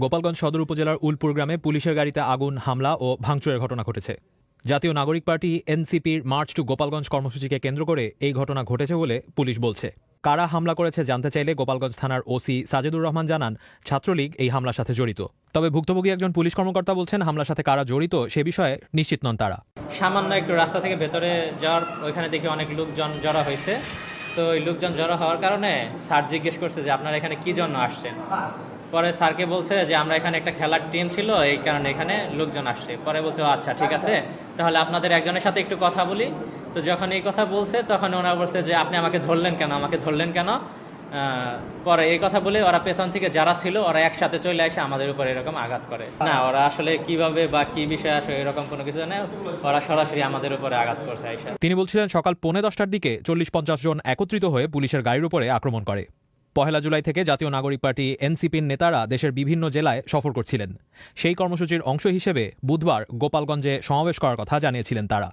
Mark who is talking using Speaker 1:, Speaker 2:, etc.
Speaker 1: গোপালগঞ্জ সদর উপজেলার উলপুর গ্রামে পুলিশের গাড়িতে আগুন, হামলা ও ভাঙচুরের ঘটনা ঘটেছে। জাতীয় নাগরিক পার্টি এনসিপির মার্চ টু গোপালগঞ্জ কর্মসূচিকে কেন্দ্র করে এই ঘটনা ঘটেছে বলে পুলিশ বলছে। কারা হামলা করেছে জানতে চাইলে গোপালগঞ্জ থানার ওসি সাজেদুর রহমান জানান, ছাত্রলীগ এই হামলার সাথে জড়িত। তবে ভুক্তভোগী একজন পুলিশ কর্মকর্তা বলছেন, হামলার সাথে কারা জড়িত সে বিষয়ে নিশ্চিত নন তারা।
Speaker 2: সামান্য একটু রাস্তা থেকে ভেতরে যাওয়ার ওইখানে দেখি অনেক লোকজন জড়ো হয়েছে। তো ওই লোকজন জড়ো হওয়ার কারণে স্যার জিজ্ঞেস করছে যে আপনারা এখানে কি জন্য আসছেন। পরে স্যারকে বলছে যে আমরা এখানে একটা খেলার টিম ছিল, এই কারণে এখানে লোকজন আসছে। পরে বলছে আচ্ছা ঠিক আছে, তাহলে আপনাদের একজনের সাথে একটু কথা বলি। তো যখন এই কথা বলছে তখন ওনারা বলছে যে আপনি আমাকে ধরলেন কেন। পরে এই কথা বলে ওরা পেছন থেকে যারা ছিল ওরা একসাথে চলে এসে আমাদের উপর এরকম আঘাত করে। না, ওরা আসলে কিভাবে বা কি বিষয় আসে এরকম কোনো কিছু নেই, ওরা সরাসরি আমাদের উপরে আঘাত করছে।
Speaker 1: তিনি বলছিলেন, সকাল 10:45টার দিকে 40-50 জন একত্রিত হয়ে পুলিশের গাড়ির উপরে আক্রমণ করে। 1 জুলাই থেকে জাতীয় নাগরিক পার্টি এনসিপির নেতারা দেশের বিভিন্ন জেলায় সফর করছিলেন। সেই কর্মসূচির অংশ হিসেবে বুধবার গোপালগঞ্জে সমাবেশ করার কথা জানিয়েছিলেন তারা।